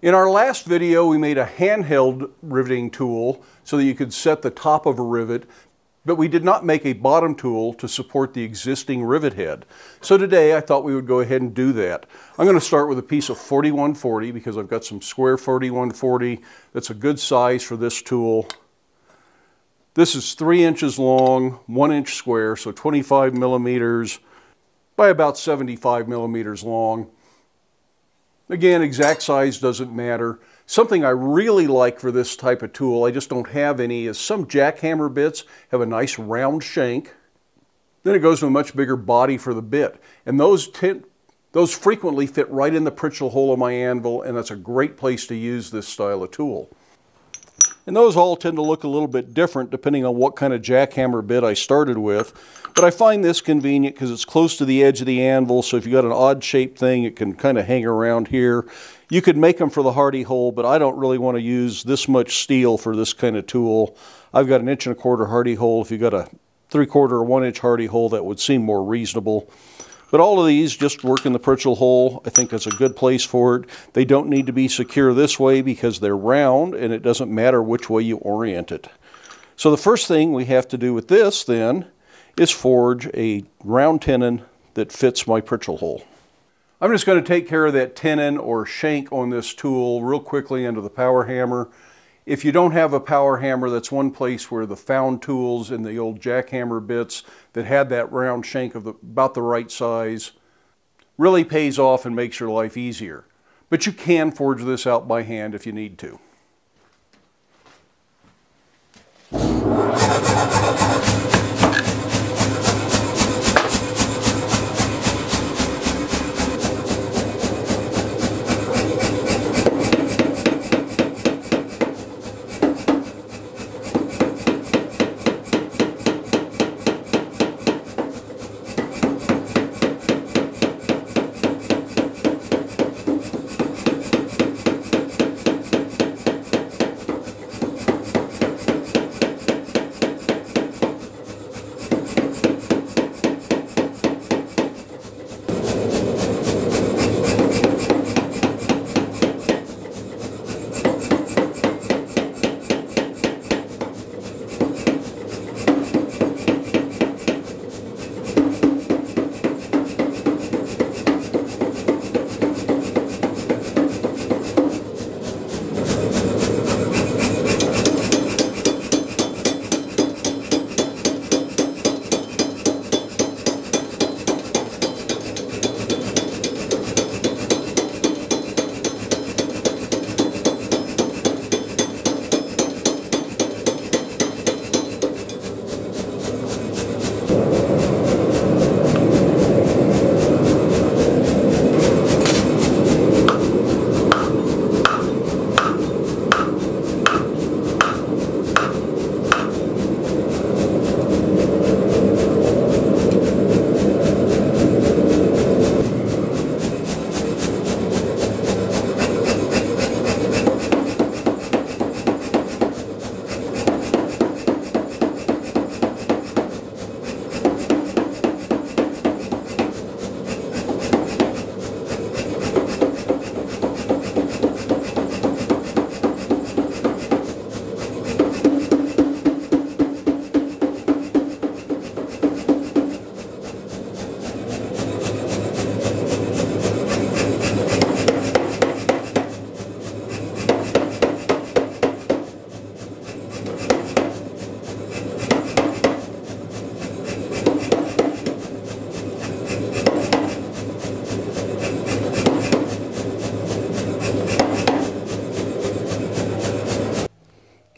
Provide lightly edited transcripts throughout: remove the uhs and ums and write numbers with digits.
In our last video, we made a handheld riveting tool so that you could set the top of a rivet, but we did not make a bottom tool to support the existing rivet head. So today I thought we would go ahead and do that. I'm going to start with a piece of 4140 because I've got some square 4140 that's a good size for this tool. This is 3 inches long, 1 inch square, so 25 millimeters by about 75 millimeters long. Again, exact size doesn't matter. Something I really like for this type of tool, I just don't have any, is some jackhammer bits have a nice round shank. Then it goes to a much bigger body for the bit. And those frequently fit right in the pritchel hole of my anvil, and that's a great place to use this style of tool. And those all tend to look a little bit different depending on what kind of jackhammer bit I started with. But I find this convenient because it's close to the edge of the anvil, so if you've got an odd shaped thing, it can kind of hang around here. You could make them for the hardy hole, but I don't really want to use this much steel for this kind of tool. I've got an 1 1/4 hardy hole. If you've got a 3/4 or 1 inch hardy hole, that would seem more reasonable. But all of these just work in the pritchel hole. I think that's a good place for it. They don't need to be secure this way because they're round and it doesn't matter which way you orient it. So the first thing we have to do with this then is forge a round tenon that fits my pritchel hole. I'm just going to take care of that tenon or shank on this tool real quickly under the power hammer. If you don't have a power hammer, that's one place where the found tools and the old jackhammer bits that had that round shank of about the right size really pays off and makes your life easier. But you can forge this out by hand if you need to.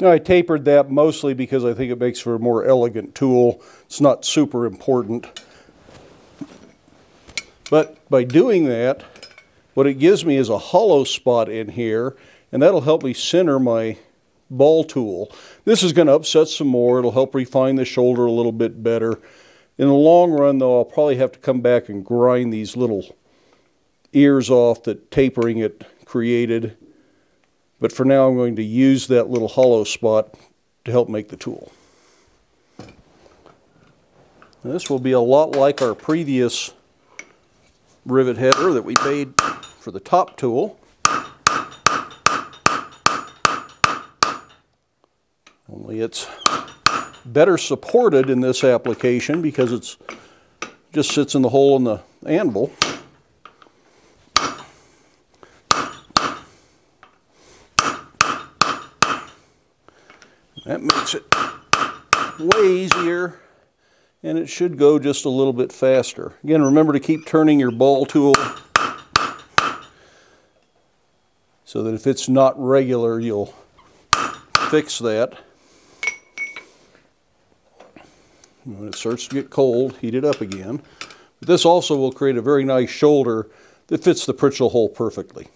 Now I tapered that mostly because I think it makes for a more elegant tool. It's not super important. But by doing that, what it gives me is a hollow spot in here, and that'll help me center my ball tool. This is going to upset some more. It'll help refine the shoulder a little bit better. In the long run, though, I'll probably have to come back and grind these little ears off that tapering it created. But for now, I'm going to use that little hollow spot to help make the tool. Now, this will be a lot like our previous rivet header that we made for the top tool. It's better supported in this application because it's just sits in the hole in the anvil. That makes it way easier, and it should go just a little bit faster. Again, remember to keep turning your ball tool so that if it's not regular, you'll fix that. When it starts to get cold, heat it up again. But this also will create a very nice shoulder that fits the pritchel hole perfectly.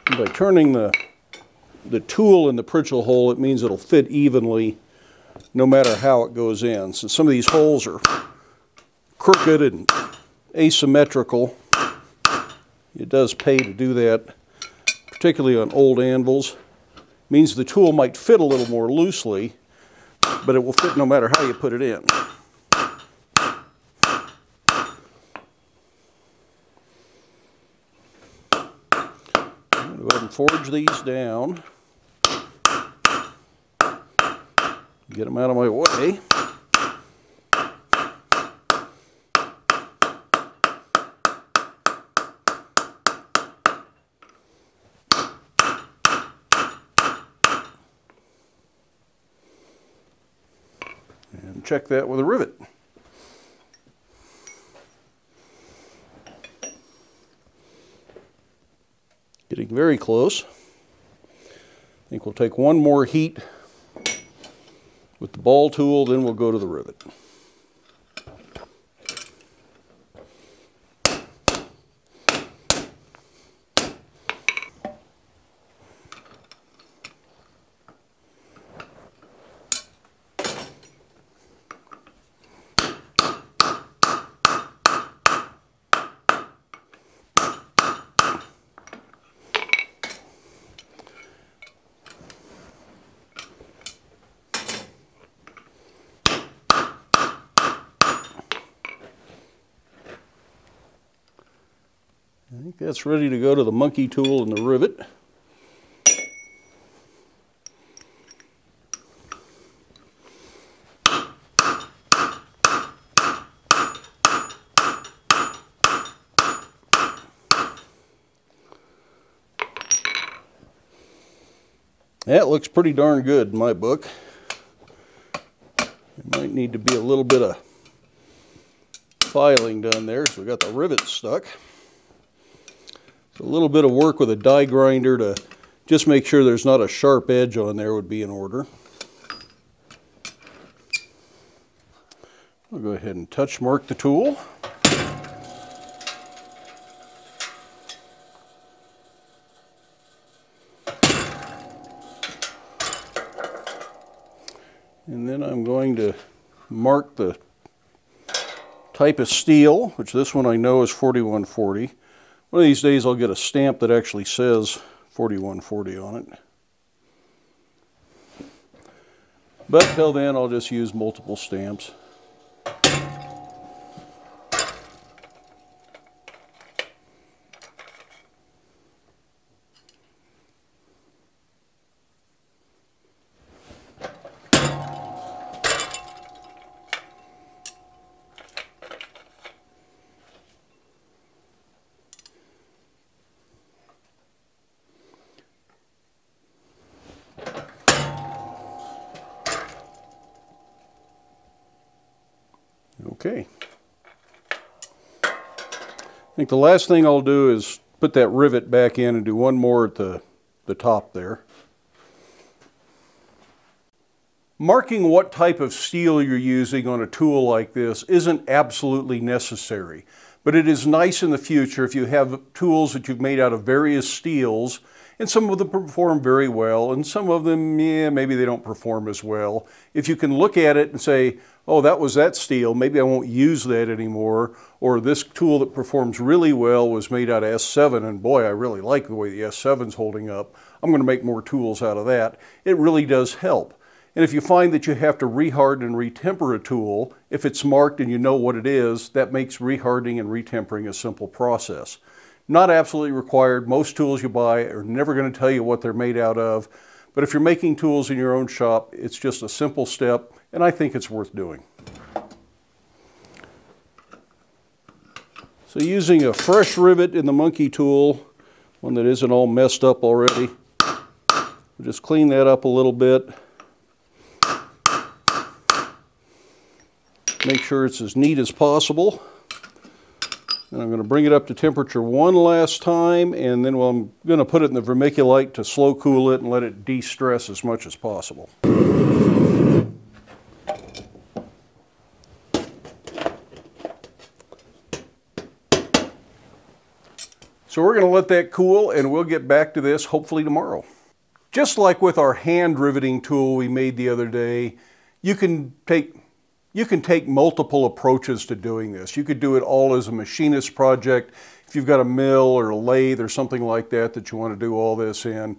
And by turning the tool in the pritchel hole, it means it'll fit evenly no matter how it goes in. So some of these holes are crooked and asymmetrical. It does pay to do that, particularly on old anvils. It means the tool might fit a little more loosely, but it will fit no matter how you put it in. I'm going to go ahead and forge these down. Get them out of my way. And check that with a rivet. Getting very close. I think we'll take one more heat with the ball tool, then we'll go to the rivet. I think that's ready to go to the monkey tool and the rivet. That looks pretty darn good in my book. There might need to be a little bit of filing done there, so we got the rivet stuck. A little bit of work with a die grinder to just make sure there's not a sharp edge on there would be in order. I'll go ahead and touch mark the tool. And then I'm going to mark the type of steel, which this one I know is 4140. One of these days I'll get a stamp that actually says 4140 on it. But till then I'll just use multiple stamps. Okay. I think the last thing I'll do is put that rivet back in and do one more at the top there. Marking what type of steel you're using on a tool like this isn't absolutely necessary, but it is nice in the future if you have tools that you've made out of various steels, and some of them perform very well, and some of them, yeah, maybe they don't perform as well. If you can look at it and say, oh, that was that steel, maybe I won't use that anymore, or this tool that performs really well was made out of S7, and boy, I really like the way the S7's holding up. I'm going to make more tools out of that. It really does help. And if you find that you have to reharden and retemper a tool, if it's marked and you know what it is, that makes rehardening and retempering a simple process. Not absolutely required. Most tools you buy are never going to tell you what they're made out of. But if you're making tools in your own shop, it's just a simple step, and I think it's worth doing. So using a fresh rivet in the monkey tool, one that isn't all messed up already, we'll just clean that up a little bit. Make sure it's as neat as possible. And I'm going to bring it up to temperature one last time, and then I'm going to put it in the vermiculite to slow cool it and let it de-stress as much as possible. So we're going to let that cool, and we'll get back to this hopefully tomorrow. Just like with our hand riveting tool we made the other day, you can take multiple approaches to doing this. You could do it all as a machinist project. If you've got a mill or a lathe or something like that that you want to do all this in,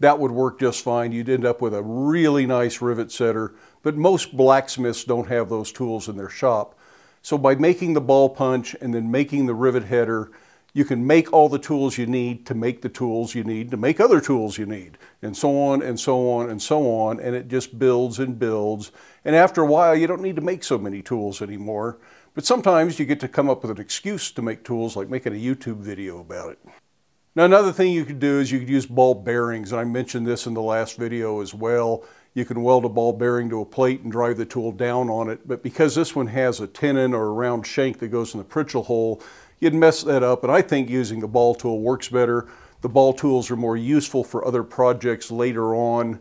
that would work just fine. You'd end up with a really nice rivet setter, but most blacksmiths don't have those tools in their shop. So by making the ball punch and then making the rivet header, you can make all the tools you need to make the tools you need to make other tools you need, and so on and so on and so on, and it just builds and builds. And after a while, you don't need to make so many tools anymore, but sometimes you get to come up with an excuse to make tools, like making a YouTube video about it. Now, another thing you could do is you could use ball bearings, and I mentioned this in the last video as well. You can weld a ball bearing to a plate and drive the tool down on it, but because this one has a tenon or a round shank that goes in the Pritchell hole, you'd mess that up, and I think using the ball tool works better. The ball tools are more useful for other projects later on.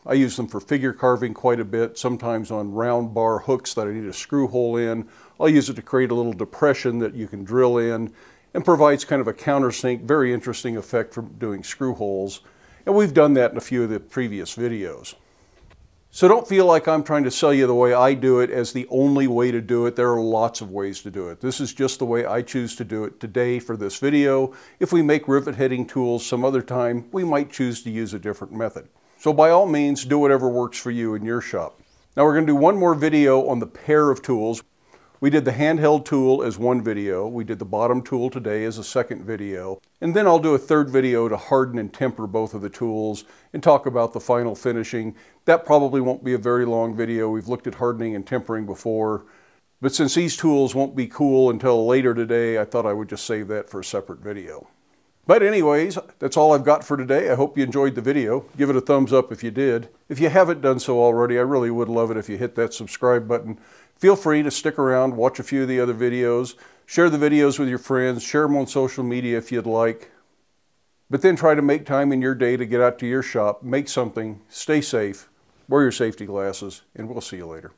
I use them for figure carving quite a bit, sometimes on round bar hooks that I need a screw hole in. I'll use it to create a little depression that you can drill in, and provides kind of a countersink, very interesting effect for doing screw holes. And we've done that in a few of the previous videos. So don't feel like I'm trying to sell you the way I do it as the only way to do it. There are lots of ways to do it. This is just the way I choose to do it today for this video. If we make rivet heading tools some other time, we might choose to use a different method. So by all means, do whatever works for you in your shop. Now we're going to do one more video on the pair of tools. We did the handheld tool as one video. We did the bottom tool today as a second video. And then I'll do a third video to harden and temper both of the tools and talk about the final finishing. That probably won't be a very long video. We've looked at hardening and tempering before. But since these tools won't be cool until later today, I thought I would just save that for a separate video. But anyways, that's all I've got for today. I hope you enjoyed the video. Give it a thumbs up if you did. If you haven't done so already, I really would love it if you hit that subscribe button. Feel free to stick around, watch a few of the other videos, share the videos with your friends, share them on social media if you'd like. But then try to make time in your day to get out to your shop, make something, stay safe, wear your safety glasses, and we'll see you later.